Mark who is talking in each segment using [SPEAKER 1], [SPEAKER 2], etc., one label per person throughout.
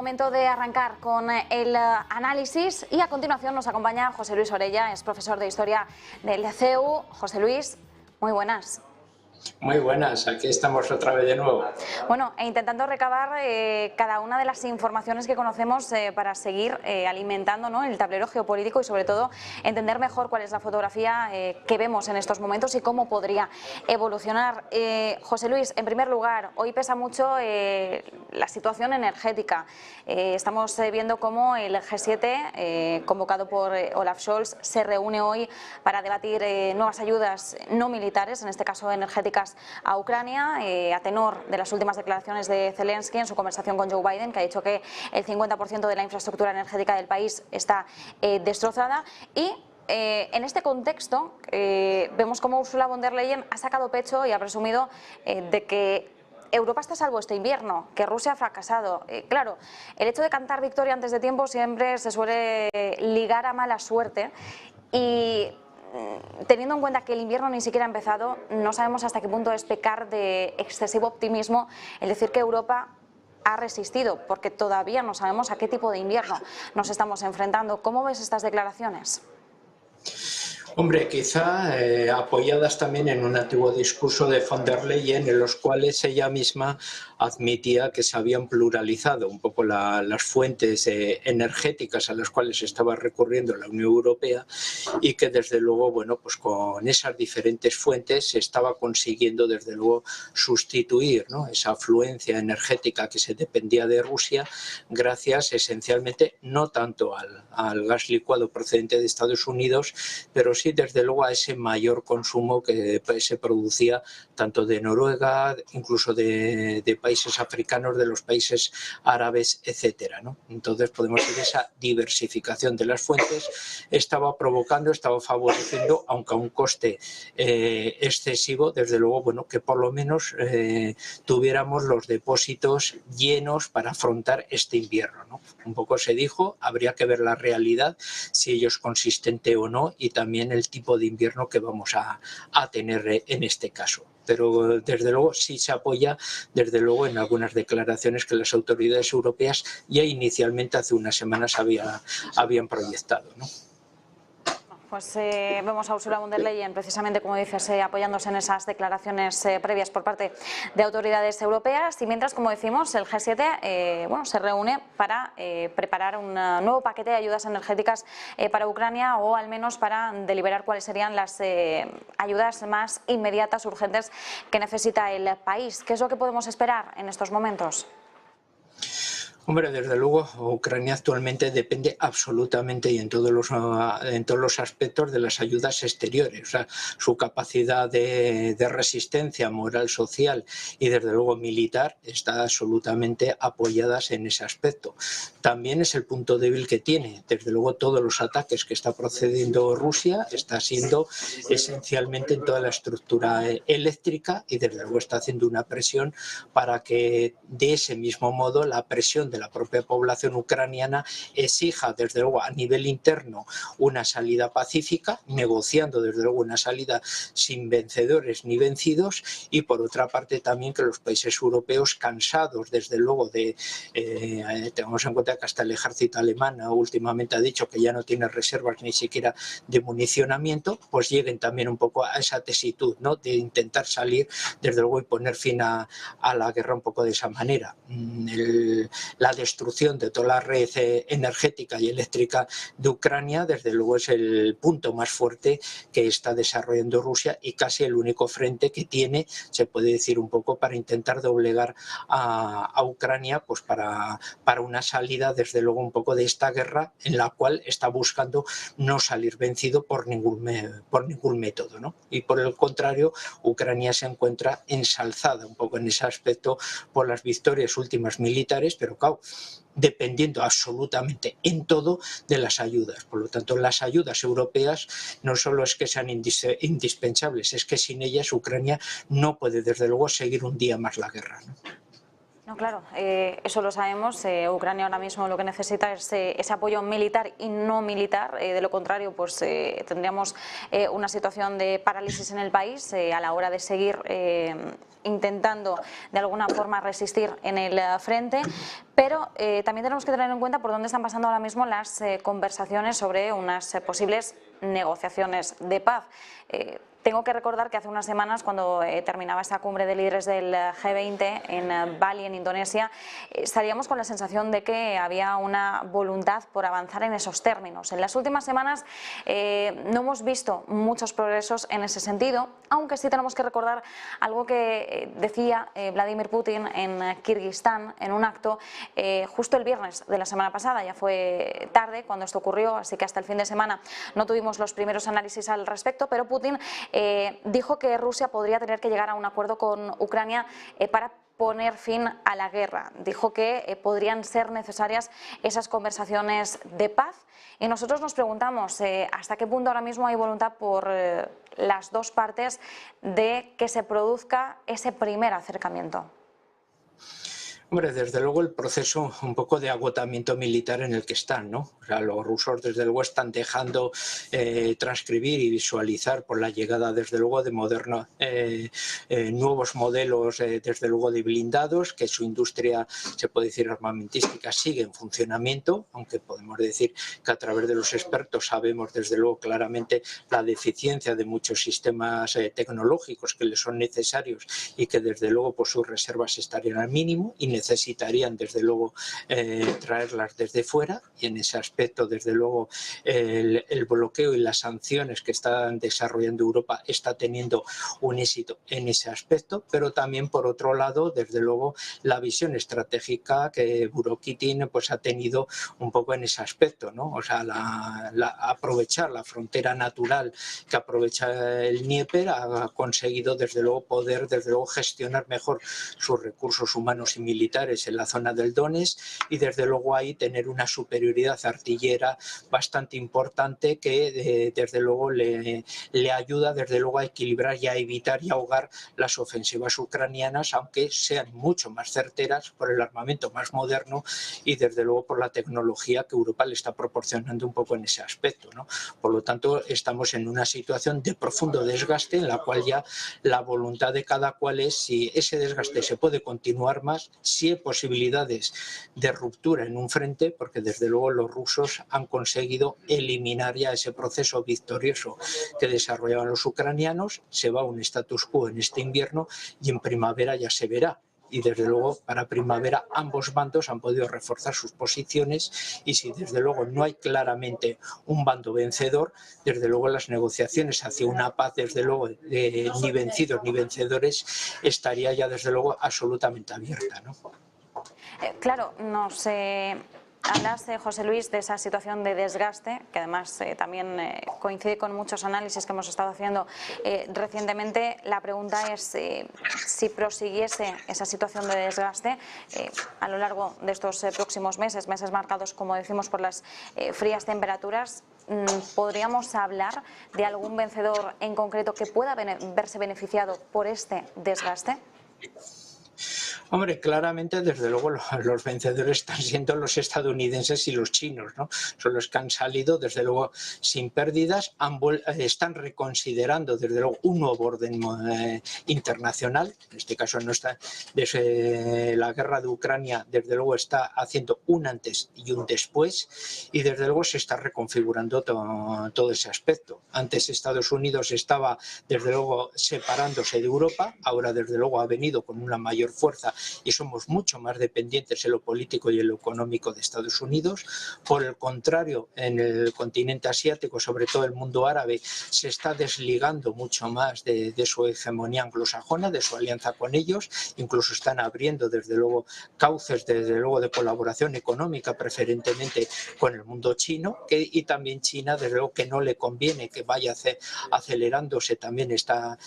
[SPEAKER 1] Momento de arrancar con el análisis y a continuación nos acompaña José Luis Orella, es profesor de Historia del CEU. José Luis, muy buenas.
[SPEAKER 2] Muy buenas, aquí estamos otra vez de nuevo.
[SPEAKER 1] Bueno, intentando recabar cada una de las informaciones que conocemos para seguir alimentando, ¿no?, el tablero geopolítico y sobre todo entender mejor cuál es la fotografía que vemos en estos momentos y cómo podría evolucionar. José Luis, en primer lugar, hoy pesa mucho la situación energética. Estamos viendo cómo el G7, convocado por Olaf Scholz, se reúne hoy para debatir nuevas ayudas no militares, en este caso energéticas, a Ucrania, a tenor de las últimas declaraciones de Zelensky en su conversación con Joe Biden, que ha dicho que el 50% de la infraestructura energética del país está destrozada. Y en este contexto vemos cómo Ursula von der Leyen ha sacado pecho y ha presumido de que Europa está a salvo este invierno, que Rusia ha fracasado. Claro, el hecho de cantar victoria antes de tiempo siempre se suele ligar a mala suerte y teniendo en cuenta que el invierno ni siquiera ha empezado, no sabemos hasta qué punto es pecar de excesivo optimismo el decir que Europa ha resistido, porque todavía no sabemos a qué tipo de invierno nos estamos enfrentando. ¿Cómo ves estas declaraciones?
[SPEAKER 2] Hombre, quizá apoyadas también en un antiguo discurso de von der Leyen, en los cuales ella misma admitía que se habían pluralizado un poco las fuentes energéticas a las cuales estaba recurriendo la Unión Europea y que desde luego, bueno, pues con esas diferentes fuentes se estaba consiguiendo desde luego sustituir, ¿no?, esa afluencia energética que se dependía de Rusia gracias esencialmente no tanto al gas licuado procedente de Estados Unidos, pero sí desde luego a ese mayor consumo que se producía tanto de Noruega, incluso de países africanos, de los países árabes, etcétera, ¿no? Entonces podemos decir que esa diversificación de las fuentes estaba provocando, estaba favoreciendo, aunque a un coste excesivo, desde luego, bueno, que por lo menos tuviéramos los depósitos llenos para afrontar este invierno, ¿no? Un poco se dijo, habría que ver la realidad, si ello es consistente o no, y también el tipo de invierno que vamos a tener en este caso. Pero desde luego sí se apoya desde luego en algunas declaraciones que las autoridades europeas ya inicialmente hace unas semanas habían proyectado, ¿no?
[SPEAKER 1] Pues vemos a Ursula von der Leyen, precisamente como dices, apoyándose en esas declaraciones previas por parte de autoridades europeas, y mientras, como decimos, el G7 bueno, se reúne para preparar un nuevo paquete de ayudas energéticas para Ucrania, o al menos para deliberar cuáles serían las ayudas más inmediatas, urgentes, que necesita el país. ¿Qué es lo que podemos esperar en estos momentos?
[SPEAKER 2] Hombre, desde luego, Ucrania actualmente depende absolutamente y en todos los aspectos de las ayudas exteriores. O sea, su capacidad de resistencia moral, social y desde luego militar está absolutamente apoyadas en ese aspecto. También es el punto débil que tiene. Desde luego, todos los ataques que está procediendo Rusia está siendo esencialmente en toda la estructura eléctrica, y desde luego está haciendo una presión para que de ese mismo modo la presión de la propia población ucraniana exija desde luego a nivel interno una salida pacífica, negociando desde luego una salida sin vencedores ni vencidos, y por otra parte también que los países europeos, cansados desde luego de, tengamos en cuenta que hasta el ejército alemán últimamente ha dicho que ya no tiene reservas ni siquiera de municionamiento, pues lleguen también un poco a esa tesitud, ¿no?, de intentar salir desde luego y poner fin a la guerra un poco de esa manera. La destrucción de toda la red energética y eléctrica de Ucrania desde luego es el punto más fuerte que está desarrollando Rusia, y casi el único frente que tiene, se puede decir, un poco para intentar doblegar a Ucrania, pues para una salida desde luego un poco de esta guerra, en la cual está buscando no salir vencido por ningún método, ¿no? Y por el contrario, Ucrania se encuentra ensalzada un poco en ese aspecto por las victorias últimas militares, pero claro, dependiendo absolutamente en todo de las ayudas. Por lo tanto, las ayudas europeas no solo es que sean indispensables, es que sin ellas Ucrania no puede desde luego seguir un día más la guerra, ¿no?
[SPEAKER 1] No, claro, eso lo sabemos. Ucrania ahora mismo lo que necesita es ese apoyo militar y no militar. De lo contrario, pues tendríamos una situación de parálisis en el país a la hora de seguir intentando de alguna forma resistir en el frente. Pero también tenemos que tener en cuenta por dónde están pasando ahora mismo las conversaciones sobre unas posibles negociaciones de paz. Tengo que recordar que hace unas semanas, cuando terminaba esta cumbre de líderes del G20 en Bali, en Indonesia, salíamos con la sensación de que había una voluntad por avanzar en esos términos. En las últimas semanas no hemos visto muchos progresos en ese sentido, aunque sí tenemos que recordar algo que decía Vladimir Putin en Kirguistán en un acto justo el viernes de la semana pasada. Ya fue tarde cuando esto ocurrió, así que hasta el fin de semana no tuvimos los primeros análisis al respecto, pero Putin dijo que Rusia podría tener que llegar a un acuerdo con Ucrania para poner fin a la guerra. Dijo que podrían ser necesarias esas conversaciones de paz y nosotros nos preguntamos hasta qué punto ahora mismo hay voluntad por las dos partes de que se produzca ese primer acercamiento.
[SPEAKER 2] Hombre, desde luego el proceso un poco de agotamiento militar en el que están, ¿no? O sea, los rusos desde luego están dejando transcribir y visualizar por la llegada desde luego de modernos nuevos modelos desde luego de blindados, que su industria, se puede decir armamentística, sigue en funcionamiento, aunque podemos decir que a través de los expertos sabemos desde luego claramente la deficiencia de muchos sistemas tecnológicos que les son necesarios y que desde luego pues sus reservas estarían al mínimo y necesitarían desde luego traerlas desde fuera, y en ese aspecto desde luego el bloqueo y las sanciones que están desarrollando Europa está teniendo un éxito en ese aspecto, pero también por otro lado desde luego la visión estratégica que Burokitin pues ha tenido un poco en ese aspecto, ¿no? O sea, aprovechar la frontera natural que aprovecha el Dnieper, ha conseguido desde luego poder desde luego gestionar mejor sus recursos humanos y militares en la zona del Donetsk y desde luego ahí tener una superioridad artillera bastante importante que desde luego le ayuda desde luego a equilibrar y a evitar y ahogar las ofensivas ucranianas, aunque sean mucho más certeras por el armamento más moderno y desde luego por la tecnología que Europa le está proporcionando un poco en ese aspecto, ¿no? Por lo tanto estamos en una situación de profundo desgaste en la cual ya la voluntad de cada cual es si ese desgaste se puede continuar más, si hay posibilidades de ruptura en un frente, porque desde luego los rusos han conseguido eliminar ya ese proceso victorioso que desarrollaban los ucranianos, se va a un status quo en este invierno y en primavera ya se verá. Y desde luego para primavera ambos bandos han podido reforzar sus posiciones y si desde luego no hay claramente un bando vencedor, desde luego las negociaciones hacia una paz desde luego ni vencidos ni vencedores estaría ya desde luego absolutamente abierta, ¿no?
[SPEAKER 1] Claro, nos hablas, José Luis, de esa situación de desgaste, que además también coincide con muchos análisis que hemos estado haciendo recientemente. La pregunta es si prosiguiese esa situación de desgaste a lo largo de estos próximos meses marcados, como decimos, por las frías temperaturas, ¿podríamos hablar de algún vencedor en concreto que pueda verse beneficiado por este desgaste?
[SPEAKER 2] Hombre, claramente, desde luego, los vencedores están siendo los estadounidenses y los chinos, ¿no? Son los que han salido, desde luego, sin pérdidas, están reconsiderando, desde luego, un nuevo orden internacional. En este caso, no está, desde la guerra de Ucrania, desde luego, está haciendo un antes y un después, y desde luego se está reconfigurando todo ese aspecto. Antes Estados Unidos estaba, desde luego, separándose de Europa, ahora, desde luego, ha venido con una mayor fuerza y somos mucho más dependientes en lo político y en lo económico de Estados Unidos. Por el contrario, en el continente asiático, sobre todo el mundo árabe, se está desligando mucho más de su hegemonía anglosajona, de su alianza con ellos, incluso están abriendo desde luego cauces desde luego de colaboración económica preferentemente con el mundo chino, y también China desde luego que no le conviene que vaya acelerándose también esta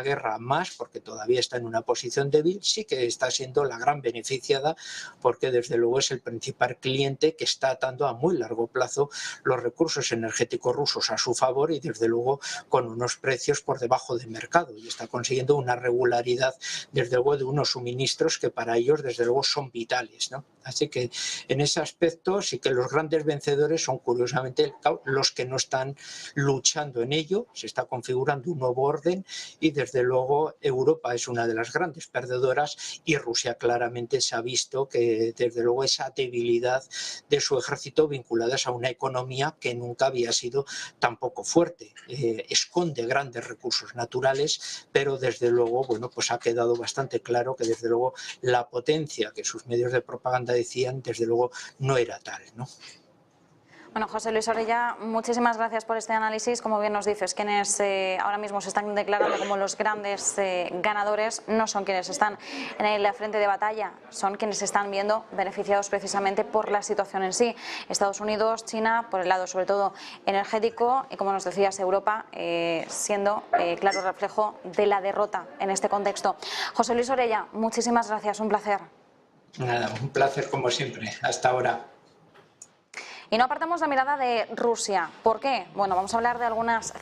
[SPEAKER 2] guerra más, porque todavía está en una posición débil, sí que está siendo la gran beneficiada, porque desde luego es el principal cliente que está atando a muy largo plazo los recursos energéticos rusos a su favor y desde luego con unos precios por debajo de mercado, y está consiguiendo una regularidad desde luego de unos suministros que para ellos desde luego son vitales, ¿no? Así que en ese aspecto sí que los grandes vencedores son curiosamente los que no están luchando en ello. Se está configurando un nuevo orden y desde luego Europa es una de las grandes perdedoras y Rusia claramente se ha visto que desde luego esa debilidad de su ejército vinculadas a una economía que nunca había sido tan poco fuerte. Esconde grandes recursos naturales, pero desde luego, bueno, pues ha quedado bastante claro que desde luego la potencia que sus medios de propaganda decían, desde luego no era tal, ¿no?
[SPEAKER 1] Bueno, José Luis Orella, muchísimas gracias por este análisis. Como bien nos dices, quienes ahora mismo se están declarando como los grandes ganadores no son quienes están en la frente de batalla, son quienes se están viendo beneficiados precisamente por la situación en sí. Estados Unidos, China, por el lado sobre todo energético y, como nos decías, Europa siendo claro reflejo de la derrota en este contexto. José Luis Orella, muchísimas gracias, un placer.
[SPEAKER 2] Nada, un placer como siempre. Hasta ahora.
[SPEAKER 1] Y no apartamos la mirada de Rusia. ¿Por qué? Bueno, vamos a hablar de algunas